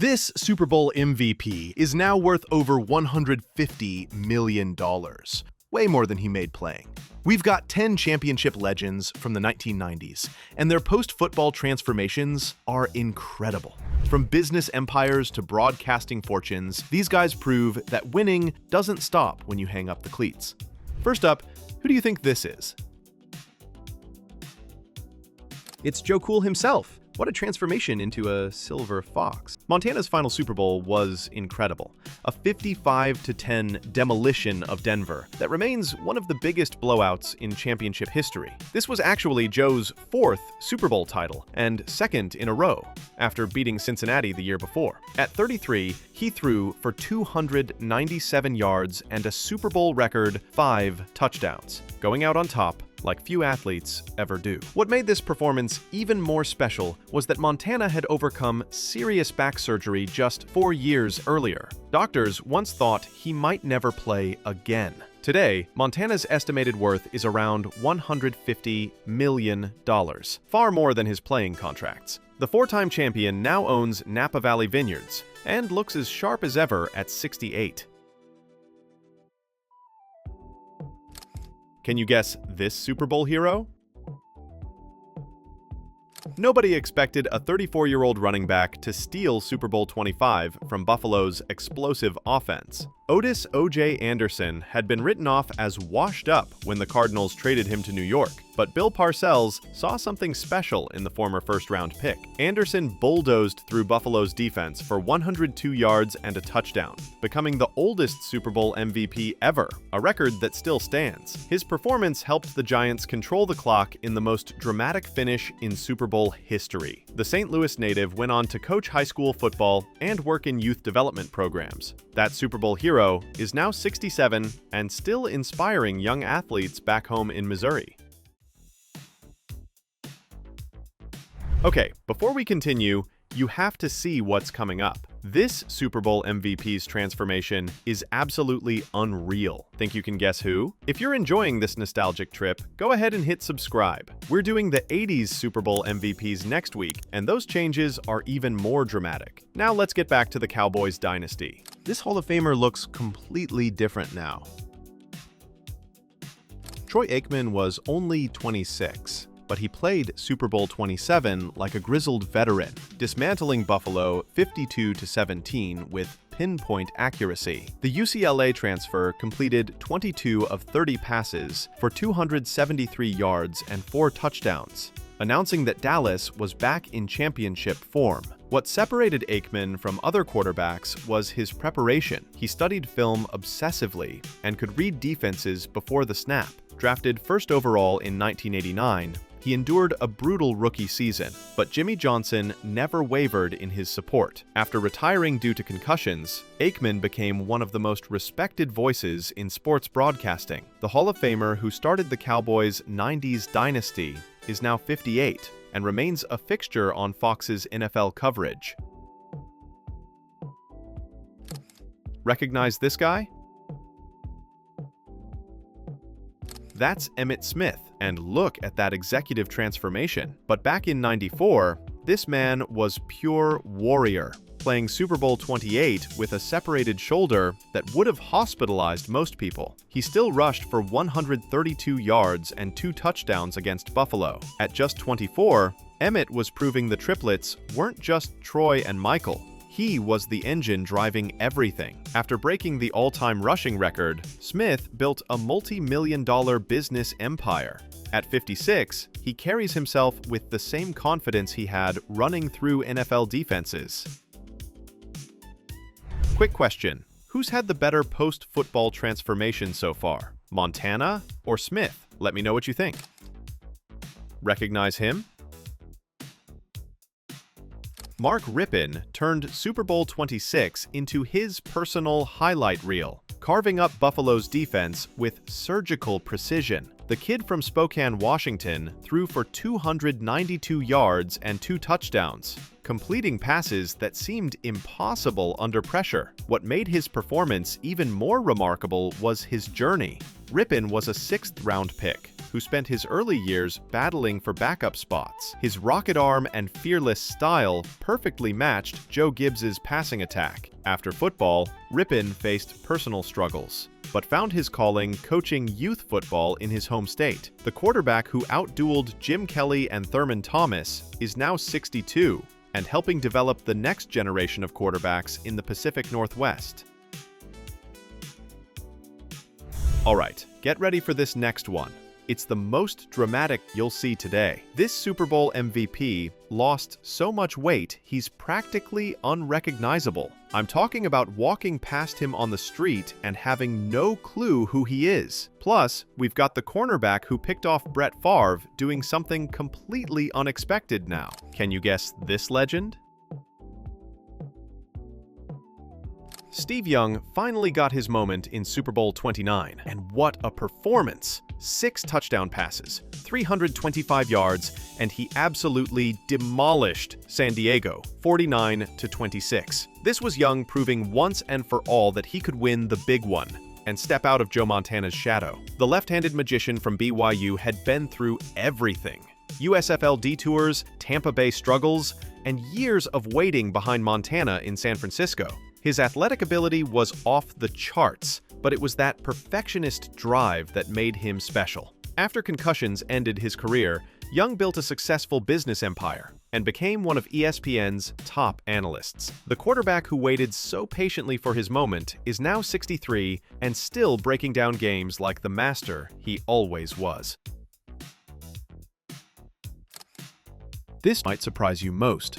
This Super Bowl MVP is now worth over $150 million, way more than he made playing. We've got 10 championship legends from the 1990s, and their post-football transformations are incredible. From business empires to broadcasting fortunes, these guys prove that winning doesn't stop when you hang up the cleats. First up, who do you think this is? It's Joe Cool himself. What a transformation into a silver fox. Montana's final Super Bowl was incredible. A 55-10 demolition of Denver that remains one of the biggest blowouts in championship history. This was actually Joe's fourth Super Bowl title and second in a row, after beating Cincinnati the year before. At 33, he threw for 297 yards and a Super Bowl record 5 touchdowns, going out on top like few athletes ever do. What made this performance even more special was that Montana had overcome serious back surgery just 4 years earlier. Doctors once thought he might never play again. Today, Montana's estimated worth is around $150 million, far more than his playing contracts. The four-time champion now owns Napa Valley Vineyards and looks as sharp as ever at 68. Can you guess this Super Bowl hero? Nobody expected a 34-year-old running back to steal Super Bowl 25 from Buffalo's explosive offense. Otis O.J. Anderson had been written off as washed up when the Cardinals traded him to New York, but Bill Parcells saw something special in the former first-round pick. Anderson bulldozed through Buffalo's defense for 102 yards and a touchdown, becoming the oldest Super Bowl MVP ever, a record that still stands. His performance helped the Giants control the clock in the most dramatic finish in Super Bowl history. The St. Louis native went on to coach high school football and work in youth development programs. That Super Bowl hero is now 67 and still inspiring young athletes back home in Missouri. Okay, before we continue, you have to see what's coming up. This Super Bowl MVP's transformation is absolutely unreal. Think you can guess who? If you're enjoying this nostalgic trip, go ahead and hit subscribe. We're doing the 80s Super Bowl MVPs next week, and those changes are even more dramatic. Now let's get back to the Cowboys dynasty. This Hall of Famer looks completely different now. Troy Aikman was only 26. But he played Super Bowl 27 like a grizzled veteran, dismantling Buffalo 52-17 with pinpoint accuracy. The UCLA transfer completed 22 of 30 passes for 273 yards and 4 touchdowns, announcing that Dallas was back in championship form. What separated Aikman from other quarterbacks was his preparation. He studied film obsessively and could read defenses before the snap. Drafted first overall in 1989, he endured a brutal rookie season, but Jimmy Johnson never wavered in his support. After retiring due to concussions, Aikman became one of the most respected voices in sports broadcasting. The Hall of Famer who started the Cowboys' 90s dynasty is now 58 and remains a fixture on Fox's NFL coverage. Recognize this guy? That's Emmitt Smith, and look at that executive transformation. But back in '94, this man was pure warrior, playing Super Bowl 28 with a separated shoulder that would have hospitalized most people. He still rushed for 132 yards and 2 touchdowns against Buffalo. At just 24, Emmitt was proving the triplets weren't just Troy and Michael. He was the engine driving everything. After breaking the all-time rushing record, Smith built a multi-million-dollar business empire. At 56, he carries himself with the same confidence he had running through NFL defenses. Quick question: who's had the better post-football transformation so far? Montana or Smith? Let me know what you think. Recognize him? Mark Rypien turned Super Bowl 26 into his personal highlight reel, carving up Buffalo's defense with surgical precision. The kid from Spokane, Washington, threw for 292 yards and 2 touchdowns, completing passes that seemed impossible under pressure. What made his performance even more remarkable was his journey. Rypien was a sixth-round pick who spent his early years battling for backup spots. His rocket arm and fearless style perfectly matched Joe Gibbs's passing attack. After football, Rypien faced personal struggles, but found his calling coaching youth football in his home state. The quarterback who outdueled Jim Kelly and Thurman Thomas is now 62 and helping develop the next generation of quarterbacks in the Pacific Northwest. All right, get ready for this next one. It's the most dramatic you'll see today. This Super Bowl MVP lost so much weight, he's practically unrecognizable. I'm talking about walking past him on the street and having no clue who he is. Plus, we've got the cornerback who picked off Brett Favre doing something completely unexpected now. Can you guess this legend? Steve Young finally got his moment in Super Bowl 29, and what a performance! 6 touchdown passes, 325 yards, and he absolutely demolished San Diego, 49-26. This was Young proving once and for all that he could win the big one and step out of Joe Montana's shadow. The left-handed magician from BYU had been through everything. USFL detours, Tampa Bay struggles, and years of waiting behind Montana in San Francisco. His athletic ability was off the charts, but it was that perfectionist drive that made him special. After concussions ended his career, Young built a successful business empire and became one of ESPN's top analysts. The quarterback who waited so patiently for his moment is now 63 and still breaking down games like the master he always was. This might surprise you most.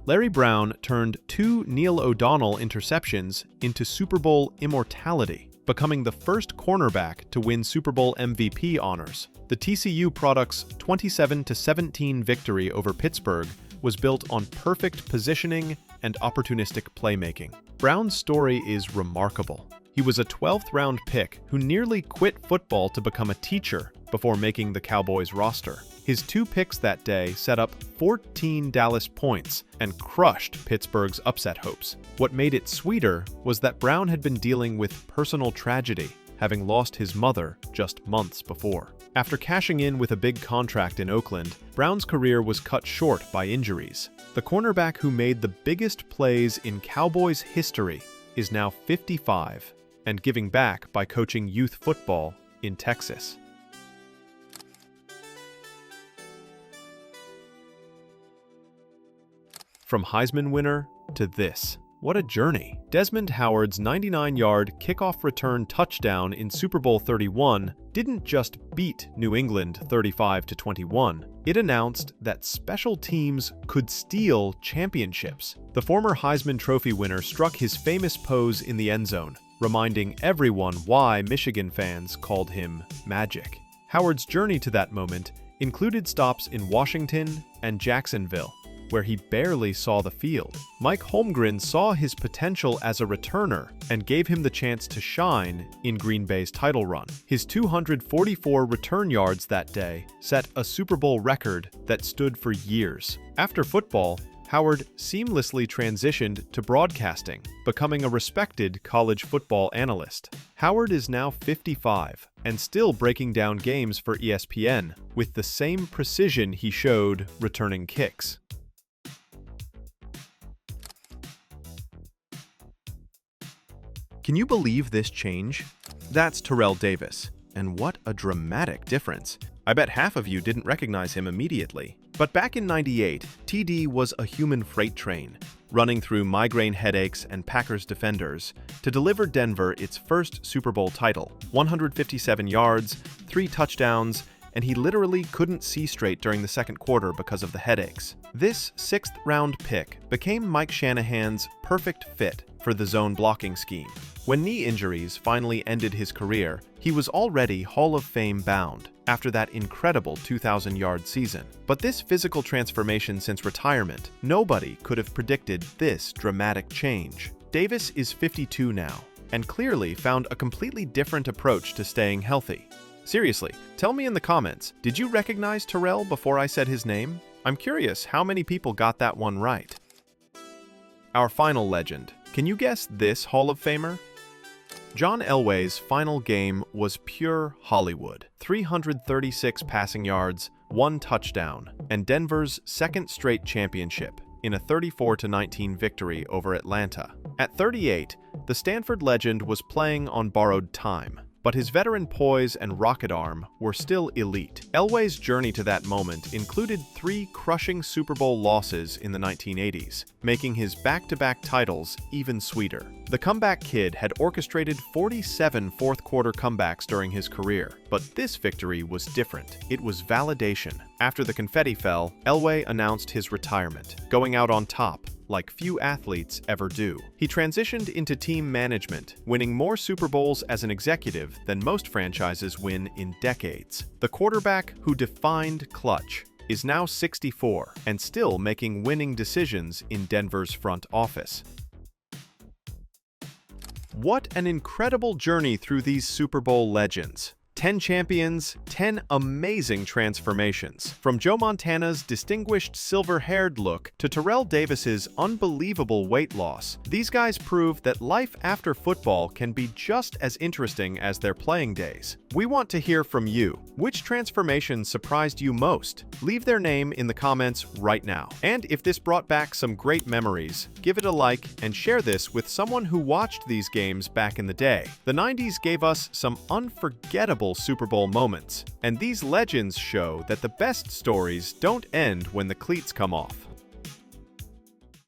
Larry Brown turned 2 Neil O'Donnell interceptions into Super Bowl immortality, becoming the first cornerback to win Super Bowl MVP honors. The TCU product's 27-17 victory over Pittsburgh was built on perfect positioning and opportunistic playmaking. Brown's story is remarkable. He was a 12th-round pick who nearly quit football to become a teacher before making the Cowboys roster. His 2 picks that day set up 14 Dallas points and crushed Pittsburgh's upset hopes. What made it sweeter was that Brown had been dealing with personal tragedy, having lost his mother just months before. After cashing in with a big contract in Oakland, Brown's career was cut short by injuries. The cornerback who made the biggest plays in Cowboys history is now 55 and giving back by coaching youth football in Texas. From Heisman winner to this. What a journey. Desmond Howard's 99-yard kickoff return touchdown in Super Bowl 31 didn't just beat New England 35-21. It announced that special teams could steal championships. The former Heisman Trophy winner struck his famous pose in the end zone, reminding everyone why Michigan fans called him Magic. Howard's journey to that moment included stops in Washington and Jacksonville, where he barely saw the field. Mike Holmgren saw his potential as a returner and gave him the chance to shine in Green Bay's title run. His 244 return yards that day set a Super Bowl record that stood for years. After football, Howard seamlessly transitioned to broadcasting, becoming a respected college football analyst. Howard is now 55 and still breaking down games for ESPN with the same precision he showed returning kicks. Can you believe this change? That's Terrell Davis, and what a dramatic difference. I bet half of you didn't recognize him immediately. But back in '98, TD was a human freight train, running through migraine headaches and Packers defenders to deliver Denver its first Super Bowl title. 157 yards, 3 touchdowns, and he literally couldn't see straight during the second quarter because of the headaches. This 6th-round pick became Mike Shanahan's perfect fit for the zone blocking scheme. When knee injuries finally ended his career, he was already Hall of Fame bound after that incredible 2,000-yard season. But this physical transformation since retirement, nobody could have predicted this dramatic change. Davis is 52 now, and clearly found a completely different approach to staying healthy. Seriously, tell me in the comments, did you recognize Terrell before I said his name? I'm curious how many people got that one right. Our final legend. Can you guess this Hall of Famer? John Elway's final game was pure Hollywood. 336 passing yards, 1 touchdown, and Denver's second straight championship in a 34-19 victory over Atlanta. At 38, the Stanford legend was playing on borrowed time, but his veteran poise and rocket arm were still elite. Elway's journey to that moment included 3 crushing Super Bowl losses in the 1980s, making his back-to-back titles even sweeter. The comeback kid had orchestrated 47 fourth-quarter comebacks during his career, but this victory was different. It was validation. After the confetti fell, Elway announced his retirement, going out on top, like few athletes ever do. He transitioned into team management, winning more Super Bowls as an executive than most franchises win in decades. The quarterback who defined clutch is now 64 and still making winning decisions in Denver's front office. What an incredible journey through these Super Bowl legends. 10 champions, 10 amazing transformations. From Joe Montana's distinguished silver-haired look to Terrell Davis's unbelievable weight loss, these guys prove that life after football can be just as interesting as their playing days. We want to hear from you. Which transformation surprised you most? Leave their name in the comments right now. And if this brought back some great memories, give it a like and share this with someone who watched these games back in the day. The 90s gave us some unforgettable Super Bowl moments, and these legends show that the best stories don't end when the cleats come off.